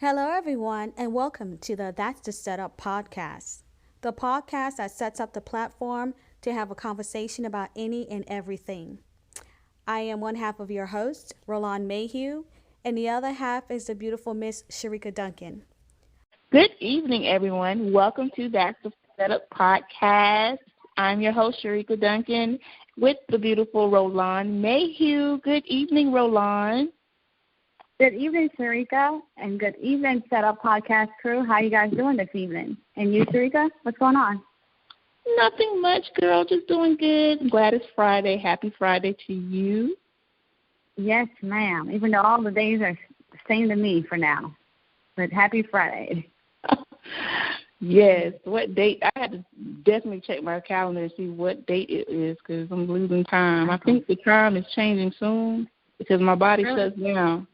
Hello, everyone, and welcome to the That's the Setup podcast, the podcast that sets up the platform to have a conversation about any and everything. I am one half of your host, Roland Mayhew, and the other half is the beautiful Miss Sharika Duncan. Good evening, everyone. Welcome to That's the Setup podcast. I'm your host, Sharika Duncan, with the beautiful Roland Mayhew. Good evening, Roland. Good evening, Sharika, and good evening, Setup Podcast crew. How you guys doing this evening? And you, Sharika, what's going on? Nothing much, girl. Just doing good. I'm glad it's Friday. Happy Friday to you. Yes, ma'am. Even though all the days are the same to me for now. But happy Friday. Yes. What date? I had to definitely check my calendar to see what date it is because I'm losing time. I think the time is changing soon because my body shuts down.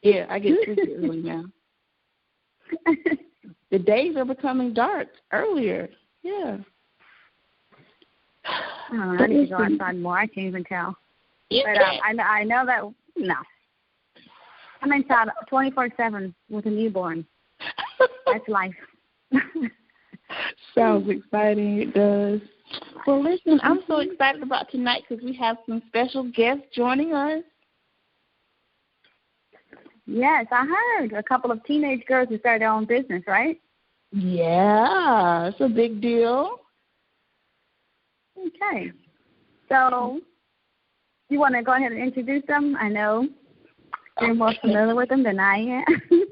Yeah, I get sleepy early now. The days are becoming dark earlier. Yeah. Oh, I need to go outside more. I can't even tell. But I know that, no. I'm inside 24/7 with a newborn. That's life. Sounds exciting. It does. Well, listen, I'm so excited about tonight because we have some special guests joining us. Yes, I heard a couple of teenage girls who started their own business, right? Yeah, it's a big deal. Okay. So you want to go ahead and introduce them? I know you're more familiar with them than I am.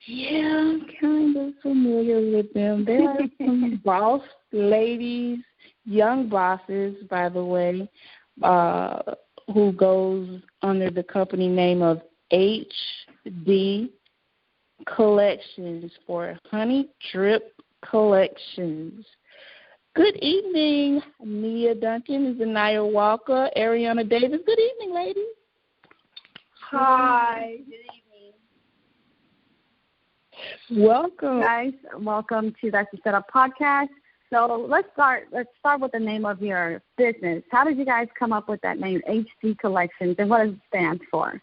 Yeah, I'm kind of familiar with them. They are some boss ladies, young bosses, by the way, who goes under the company name of HD Collections for Honey Drip Collections. Good evening, Nia Duncan, Zanaya Walker, Ariana Davis. Good evening, ladies. Hi. Good evening. Welcome, guys. Welcome to That's the Setup podcast. So let's start with the name of your business. How did you guys come up with that name, HD Collections, and what does it stand for?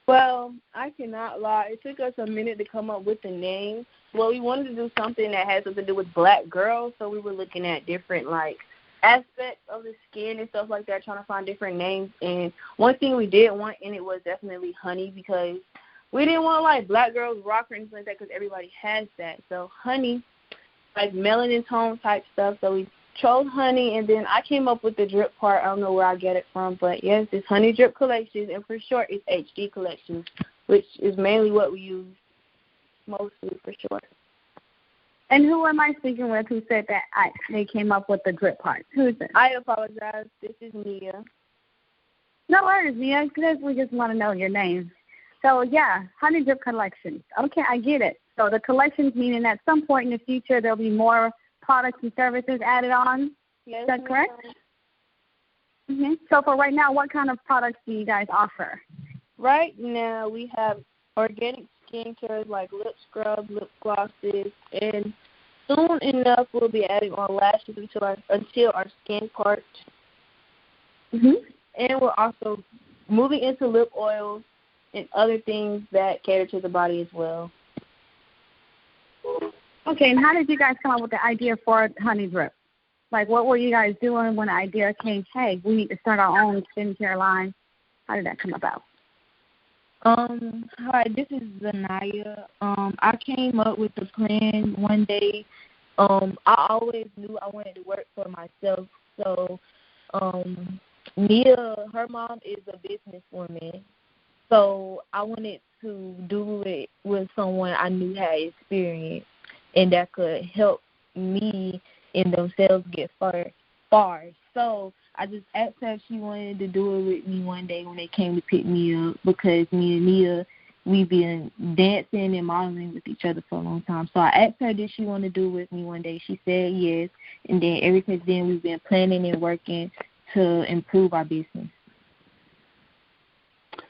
Well, I cannot lie. It took us a minute to come up with the name. Well, we wanted to do something that had something to do with black girls, so we were looking at different, aspects of the skin and stuff like that, trying to find different names. And one thing we did want in it was definitely honey because we didn't want, black girls rock or anything like that because everybody has that. So honey, melanin tone type stuff, so we chose honey, and then I came up with the drip part. I don't know where I get it from, but yes, it's Honey Drip Collections, and for short, it's HD Collections, which is mainly what we use mostly for short. And who am I speaking with who said that they came up with the drip part? Who is this? I apologize. This is Nia. No worries, Nia, because we just want to know your name. So, yeah, Honey Drip Collections. Okay, I get it. So the collections meaning at some point in the future there'll be more products and services added on. Yes, is that correct? Mm-hmm. So for right now, what kind of products do you guys offer? Right now we have organic skincare like lip scrub, lip glosses, and soon enough we'll be adding on lashes until our skin part. Mm-hmm. And we're also moving into lip oils and other things that cater to the body as well. Okay, and how did you guys come up with the idea for Honey Drip? What were you guys doing when the idea came, hey, we need to start our own skincare line? How did that come about? Hi, this is Zanaya. I came up with the plan one day. I always knew I wanted to work for myself. So Nia, her mom is a businesswoman. So I wanted to do it with someone I knew had experience and that could help me and themselves get far. So I just asked her if she wanted to do it with me one day when they came to pick me up because me and Nia, we've been dancing and modeling with each other for a long time. So I asked her did she want to do it with me one day. She said yes. And then ever since then we've been planning and working to improve our business.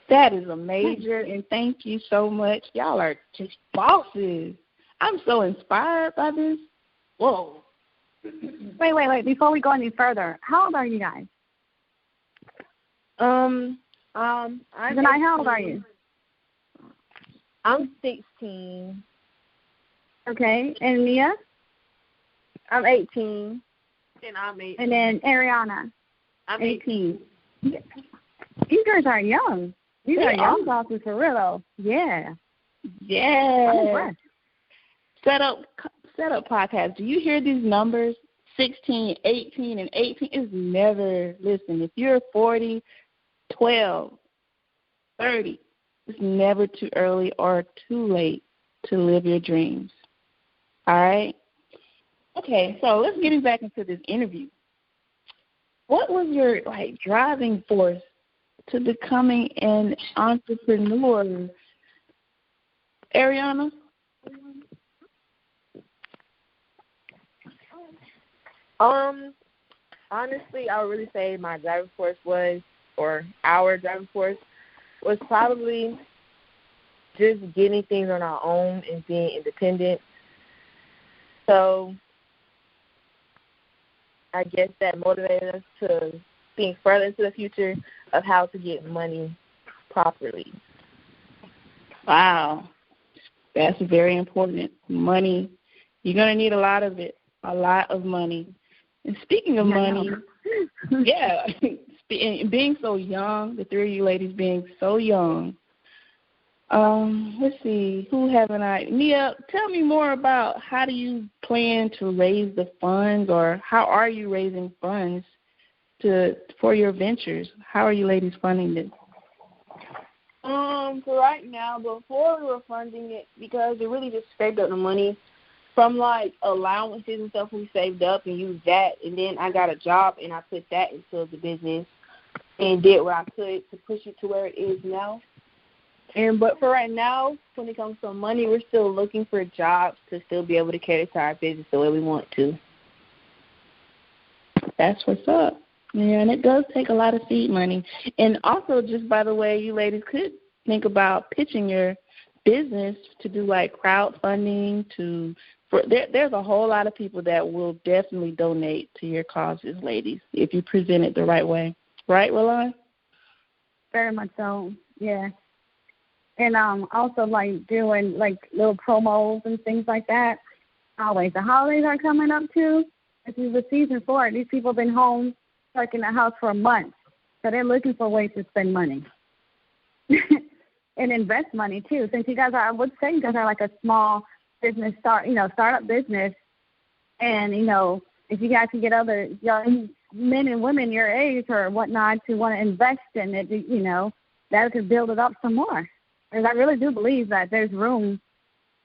That is a major, and thank you so much. Y'all are just bosses. I'm so inspired by this. Whoa. Wait. Before we go any further, how old are you guys? I'm How old are you? I'm 16. Okay. And Mia? I'm 18. And I'm 18. And then Ariana? I'm 18. You guys are young. These are young bosses for real, though. Yeah. Yeah. I'm impressed. Set up podcast. Do you hear these numbers? 16, 18, and 18 is never, listen, if you're 40, 12, 30, it's never too early or too late to live your dreams. All right? Okay, so let's get back into this interview. What was your, driving force to becoming an entrepreneur? Ariana? Honestly, I would really say my driving force our driving force was probably just getting things on our own and being independent. So I guess that motivated us to think further into the future of how to get money properly. Wow. That's very important. Money. You're going to need a lot of it, a lot of money. And speaking of money, yeah, being so young, the three of you ladies being so young, let's see, who haven't I? Mia, tell me more about how do you plan to raise the funds, or how are you raising funds for your ventures? How are you ladies funding this? For right now, before we were funding it, because we really just saved up the money from allowances and stuff we saved up and used that, and then I got a job and I put that into the business and did what I could to push it to where it is now. But for right now, when it comes to money, we're still looking for jobs to still be able to cater to our business the way we want to. That's what's up. Yeah, and it does take a lot of seed money. And also, just by the way, you ladies could think about pitching your business to do crowdfunding. There's a whole lot of people that will definitely donate to your causes, ladies, if you present it the right way. Right, Roland? Very much so, yeah. And also doing little promos and things like that. Always. The holidays are coming up too. This is the season for it. These people have been home, stuck in the house for a month. So they're looking for ways to spend money. And invest money too. Since you guys are, I would say you guys are a small business startup business. And, if you guys can get other young men and women your age or whatnot to want to invest in it, that could build it up some more. Because I really do believe that there's room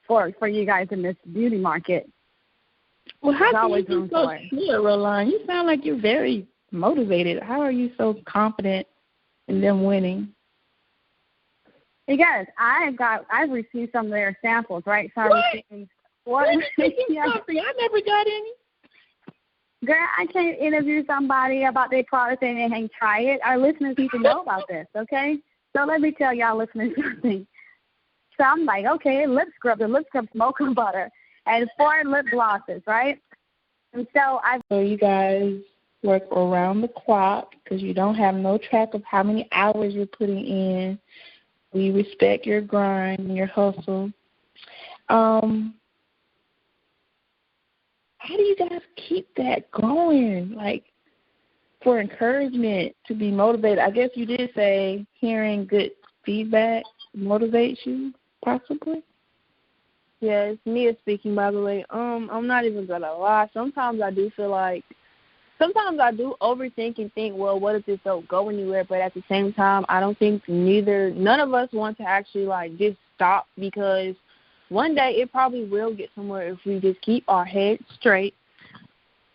for you guys in this beauty market. Well, how can you be so sure, Roland? You sound like you're very motivated. How are you so confident in them winning? Because I've received some of their samples, right? So what? What? Yeah. I never got any. Girl, I can't interview somebody about their product and they ain't try it. Our listeners need to know about this, okay? So let me tell y'all listeners something. So I'm like, okay, lip scrub, mocha butter, and 4 lip glosses, right? And so you guys work around the clock because you don't have no track of how many hours you're putting in. We respect your grind and your hustle. How do you guys keep that going? For encouragement, to be motivated. I guess you did say hearing good feedback motivates you, possibly? Yeah, it's Mia speaking, by the way. I'm not even going to lie. Sometimes I do overthink and think, well, what if this don't go anywhere? But at the same time, I don't think none of us want to actually, just stop, because one day it probably will get somewhere if we just keep our heads straight,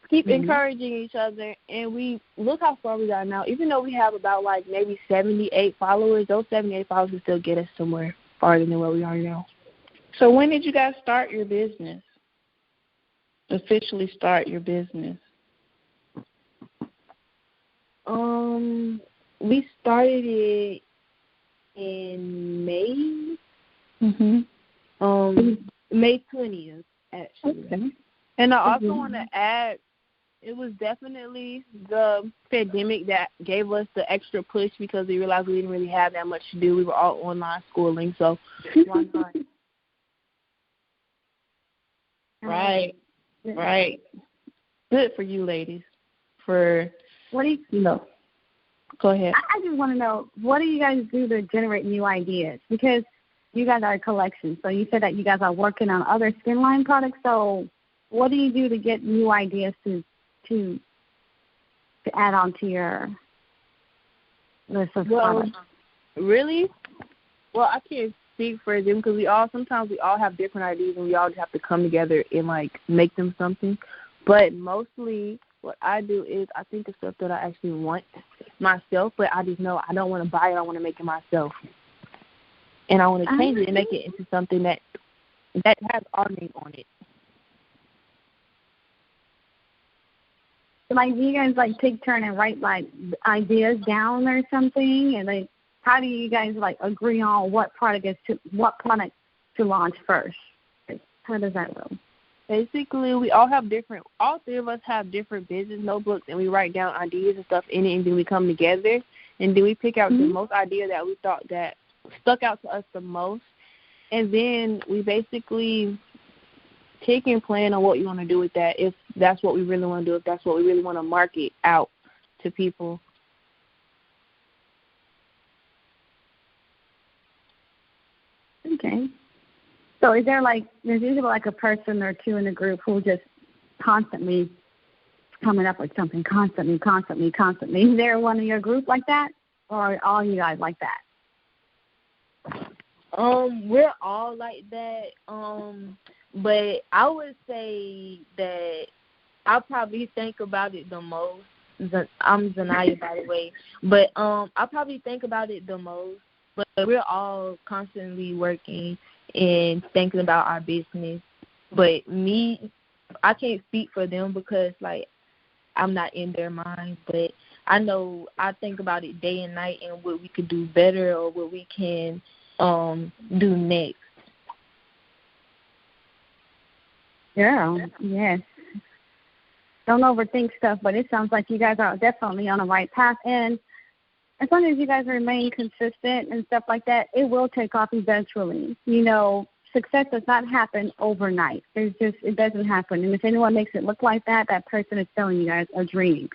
keep encouraging each other, and we look how far we got now. Even though we have about maybe 78 followers, those 78 followers will still get us somewhere farther than where we are now. So when did you guys start your business? Officially start your business? We started it in May. May 20th, actually. Okay. And I also want to add, It was definitely the pandemic that gave us the extra push because we realized we didn't really have that much to do. We were all online schooling, so why not? Right. Good for you, ladies. For What do you know? Go ahead. I just want to know, what do you guys do to generate new ideas? Because you guys are a collection, so you said that you guys are working on other skin line products. So what do you do to get new ideas to add on to your list of products? Really? Well, I can't speak for them because sometimes we all have different ideas and we all just have to come together and like make them something. But mostly what I do is I think of stuff that I actually want myself, but I just know I don't want to buy it. I want to make it myself, and I want to change it and make it into something that has our name on it. Like, do you guys like take turn and write like ideas down or something, and like how do you guys like agree on what product to launch first? Like, how does that go? Basically, all three of us have different business notebooks, and we write down ideas and stuff in it, and then we come together, and then we pick out the most idea that we thought that stuck out to us the most, and then we basically take and plan on what you want to do with that, if that's what we really want to do, if that's what we really want to market out to people. Okay. So is there there's usually like a person or two in the group who just constantly coming up with something, constantly? Is there one in your group like that, or are all you guys like that? We're all like that. But I would say that I probably think about it the most. I'm Zanaya, by the way. But I probably think about it the most. But we're all constantly working and thinking about our business. But me, I can't speak for them because, like, I'm not in their mind. But I know I think about it day and night and what we could do better or what we can do next. Girl, yes. Don't overthink stuff, but it sounds like you guys are definitely on the right path. And as long as you guys remain consistent and stuff like that, it will take off eventually. You know, success does not happen overnight. It doesn't happen. And if anyone makes it look like that, that person is selling you guys a dream.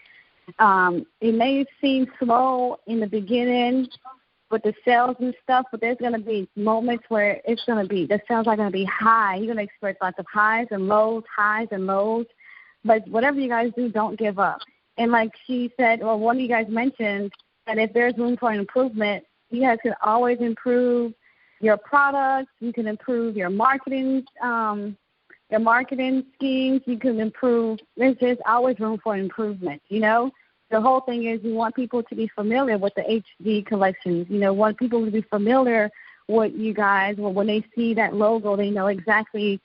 It may seem slow in the beginning with the sales and stuff, but there's going to be moments where the sales are going to be high. You're going to experience lots of highs and lows. But whatever you guys do, don't give up. And like she said, or one of you guys mentioned, that if there's room for improvement, you guys can always improve your products. You can improve your marketing schemes. You can improve. There's just always room for improvement, you know. The whole thing is you want people to be familiar with the HD collections. You know, want people to be familiar with you guys. Well, when they see that logo, they know exactly,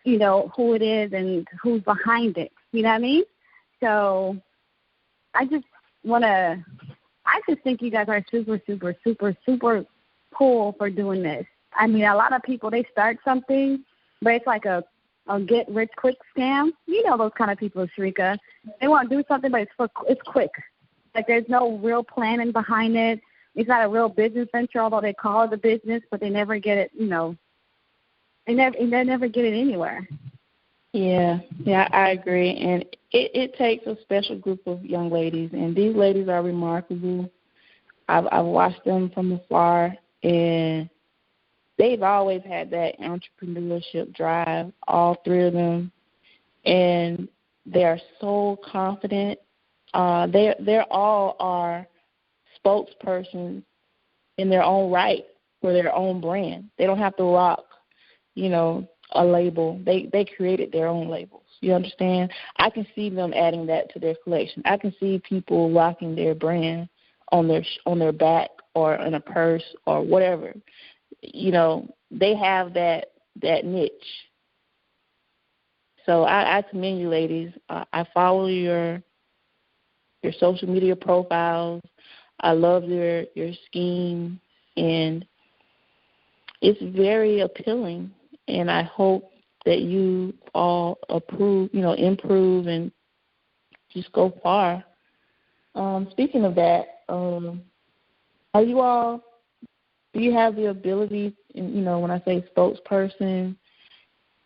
you know, who it is and who's behind it. You know what I mean? So I just think you guys are super, super, super, super cool for doing this. I mean, a lot of people, they start something, but it's like a get-rich-quick scam. You know those kind of people, Sharika. They want to do something, but it's quick. Like, there's no real planning behind it. It's not a real business venture, although they call it a business, but they never get it, you know. They never get it anywhere. Yeah, I agree. And it takes a special group of young ladies, and these ladies are remarkable. I've watched them from afar, and they've always had that entrepreneurship drive, all three of them, and they are so confident. They're all are spokespersons in their own right for their own brand. They don't have to rock, you know, a label. They created their own labels. You understand? I can see them adding that to their collection. I can see people rocking their brand on their back or in a purse or whatever. You know, they have that niche. So I commend you, ladies. I follow your social media profiles. I love your scheme, and it's very appealing. And I hope that you all improve and just go far. Speaking of that, do you have the ability, when I say spokesperson,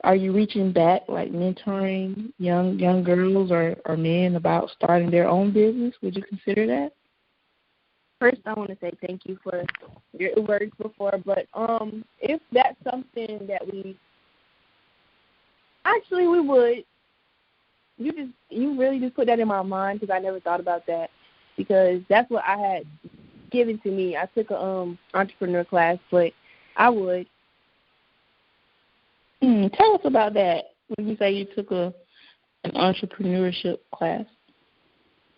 are you reaching back, like mentoring young girls or men about starting their own business? Would you consider that? First, I want to say thank you for your words before, but if that's something that we would. You really just put that in my mind because I never thought about that because that's what I had given to me. I took a entrepreneur class, but I would. Tell us about that. When you say you took an entrepreneurship class.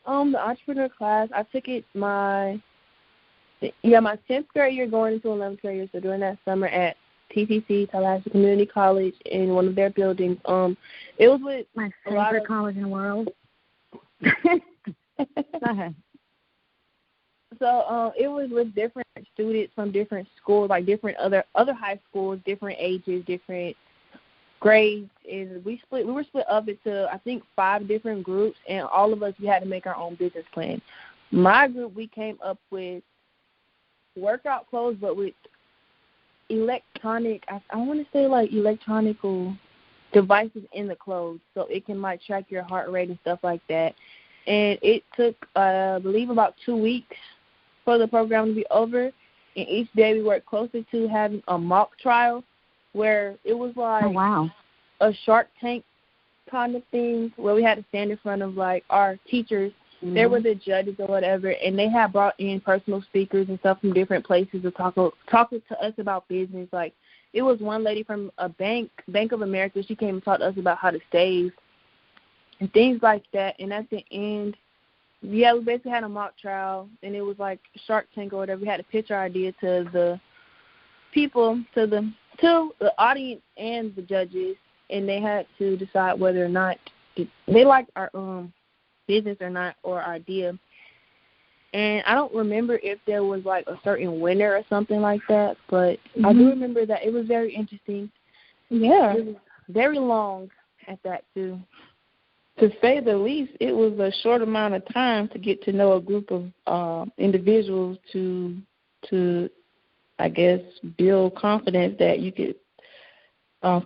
The entrepreneur class, I took it my 10th grade year going into 11th grade year, so during that summer at TCC, Tallahassee Community College, in one of their buildings. It was with my favorite college in the world. Go ahead. So it was with different students from different schools, like different other high schools, different ages, different grades, and we were split up into I think 5 different groups, and all of us we had to make our own business plan. My group, we came up with workout clothes, but with electronic, I want to say like electronical devices in the clothes, so it can like track your heart rate and stuff like that. And it took, I believe, about 2 weeks for the program to be over. And each day we worked closer to having a mock trial where it was like a Shark Tank kind of thing where we had to stand in front of like our teachers. Mm-hmm. They were the judges or whatever, and they had brought in personal speakers and stuff from different places to talk to us about business. Like it was one lady from a Bank of America. She came and taught us about how to save and things like that. And at the end, we basically had a mock trial, and it was like Shark Tank or whatever. We had to pitch our idea to the people, to the audience and the judges, and they had to decide whether or not they liked our business or not, or our idea. And I don't remember if there was like a certain winner or something like that, but I do remember that it was very interesting. Yeah. It was very long at that too. To say the least, it was a short amount of time to get to know a group of individuals to I guess, build confidence that you could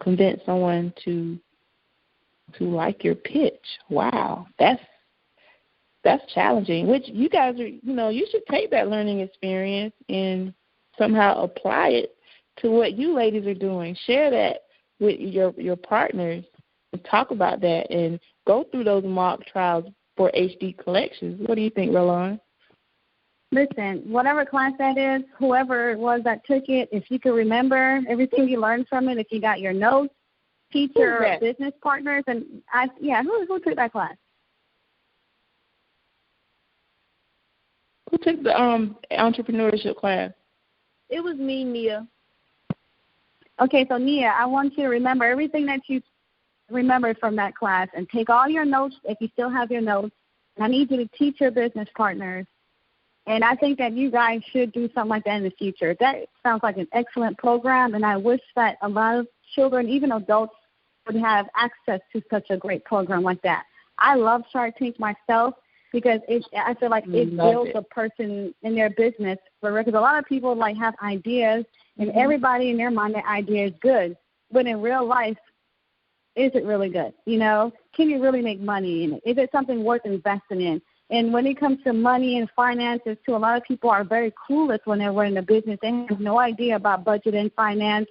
convince someone to like your pitch. Wow, that's challenging. Which you guys are, you should take that learning experience and somehow apply it to what you ladies are doing. Share that with your partners and talk about that and go through those mock trials for HD collections. What do you think, Roland? Listen, whatever class that is, whoever it was that took it, if you can remember everything you learned from it, if you got your notes, teacher or business partners, and who took that class? Who took the entrepreneurship class? It was me, Nia. Okay, so Nia, I want you to remember everything that you remembered from that class and take all your notes if you still have your notes. And I need you to teach your business partners. And I think that you guys should do something like that in the future. That sounds like an excellent program, and I wish that a lot of children, even adults, would have access to such a great program like that. I love Shark Tank myself because I feel like it builds a person in their business. Because a lot of people like have ideas, and everybody in their mind, their idea is good. But in real life, is it really good? Can you really make money in it? Is it something worth investing in? And when it comes to money and finances, too, a lot of people are very clueless when they're running a business. They have no idea about budget and finance,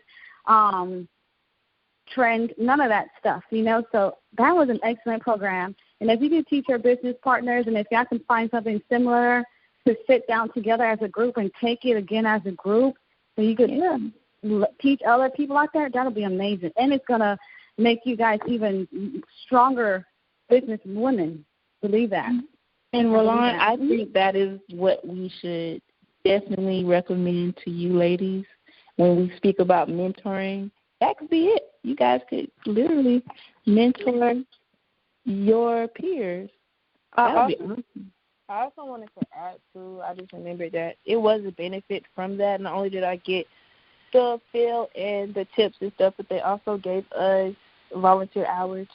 trend, none of that stuff, So that was an excellent program. And if you can teach your business partners, and if y'all can find something similar to sit down together as a group and take it again as a group, so you could teach other people out there, that'll be amazing. And it's going to make you guys even stronger business women. Believe that. And Roland, I think that is what we should definitely recommend to you ladies when we speak about mentoring. That could be it. You guys could literally mentor your peers. I also wanted to add, too, I just remembered that it was a benefit from that. Not only did I get the feel and the tips and stuff, but they also gave us volunteer hours.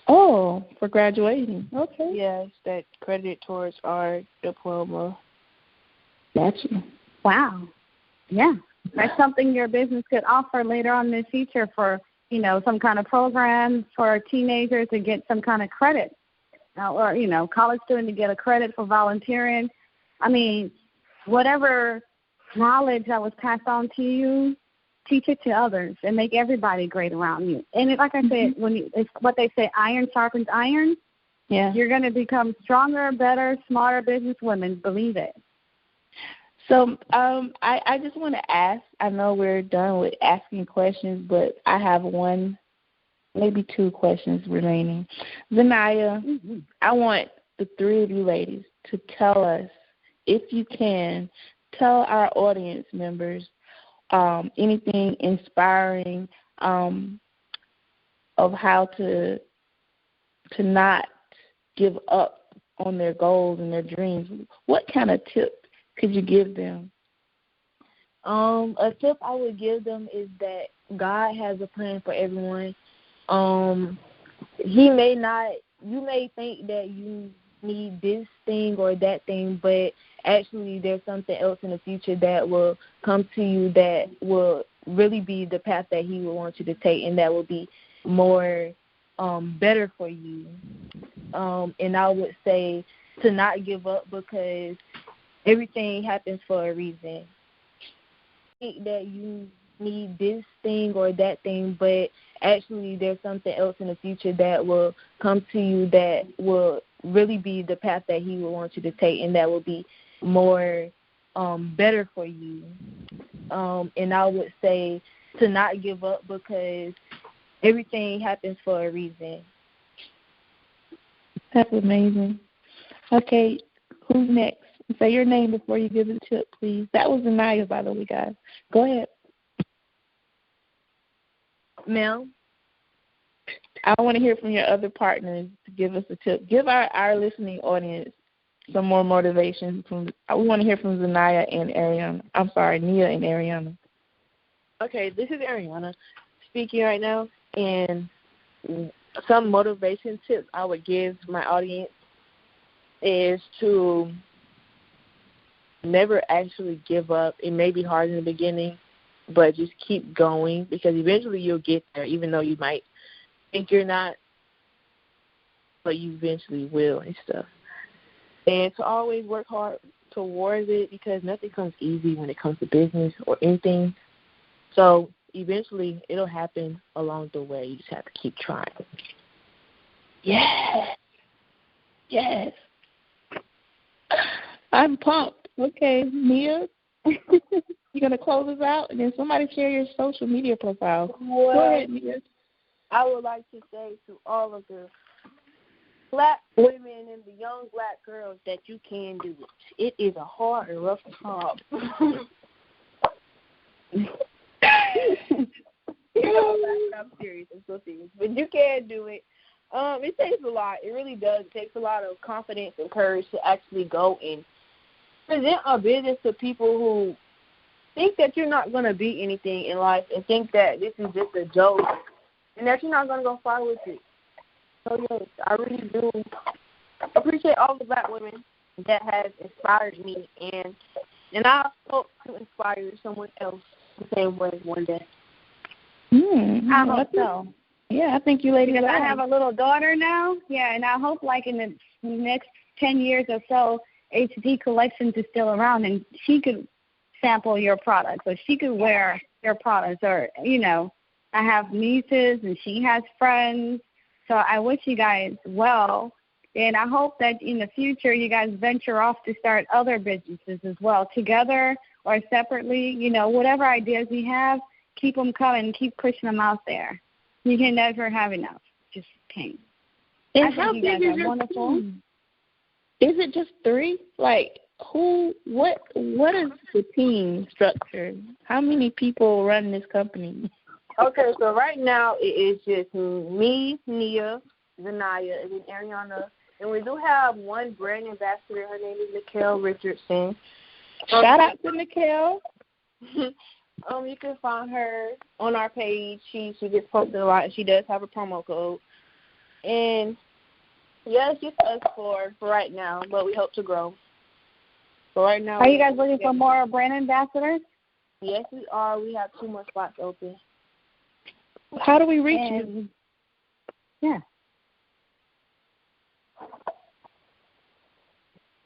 Oh, for graduating. Okay. Yes, that credit towards our diploma. Gotcha. Wow. Yeah. That's something your business could offer later on in the future for, some kind of program for teenagers to get some kind of credit. Or, college student to get a credit for volunteering. I mean, whatever knowledge that was passed on to you, teach it to others and make everybody great around you. And like I said, it's what they say, iron sharpens iron. Yeah. You're going to become stronger, better, smarter businesswomen. Believe it. So I just want to ask, I know we're done with asking questions, but I have one, maybe two questions remaining. Zanaya, I want the three of you ladies to tell us, if you can, tell our audience members anything inspiring of how to not give up on their goals and their dreams. What kind of tip could you give them? A tip I would give them is that God has a plan for everyone. You may think that you need this thing or that thing, but actually there's something else in the future that will come to you that will really be the path that He will want you to take, and that will be more better for you. And I would say to not give up, because everything happens for a reason. Think that you need this thing or that thing, but actually there's something else in the future that will come to you that will really be the path that He will want you to take, and that will be more better for you. And I would say to not give up, because everything happens for a reason. That's amazing. Okay, who's next? Say your name before you give the tip, please. That was Anaya, by the way, guys. Go ahead. Mel? I want to hear from your other partners to give us a tip. Give our listening audience some more motivation. We want to hear from Zanaya and Ariana. I'm sorry, Nia and Ariana. Okay, this is Ariana speaking right now, and some motivation tips I would give my audience is to never actually give up. It may be hard in the beginning, but just keep going, because eventually you'll get there, even though you might think you're not, but you eventually will and stuff. And to always work hard towards it, because nothing comes easy when it comes to business or anything. So eventually it'll happen along the way. You just have to keep trying. Yes. Yes. I'm pumped. Okay, Nia, you going to close us out? And then somebody share your social media profile. Well, go ahead, Nia. I would like to say to all of the Black women and the young Black girls that you can do it. It is a hard and rough job. I'm serious. I'm so serious. But you can do it. It takes a lot. It really does. It takes a lot of confidence and courage to actually go and present a business to people who think that you're not going to be anything in life and think that this is just a joke and that you're not going to go far with it. So, yes, I really do appreciate all the Black women that have inspired me, and I hope to inspire someone else the same way one day. I hope so. Yeah, I think you ladies. Because I have a little daughter now. Yeah, and I hope like in the next 10 years or so, HD Collections is still around, and she could sample your products, or she could wear your products, or I have nieces and she has friends. So I wish you guys well, and I hope that in the future you guys venture off to start other businesses as well, together or separately. Whatever ideas you have, keep them coming, keep pushing them out there. You can never have enough. Just can't. And how big is your team? Is it just 3? Like, what is the team structure? How many people run this company? Okay, so right now it is just me, Nia, Zanaya, and then Ariana. And we do have one brand ambassador. Her name is Nicole Richardson. Shout out to Nicole. You can find her on our page. She gets posted a lot, and she does have a promo code. And yeah, it's just us for right now, but we hope to grow. So right now, are you guys looking for more brand ambassadors? Yes, we are. We have 2 more spots open. How do we reach you? Yeah.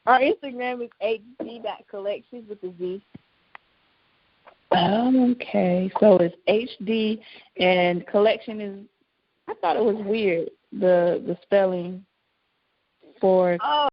Our Instagram is hd.collections with a Z. Okay, so it's HD and collection is. I thought it was weird the spelling for. Oh.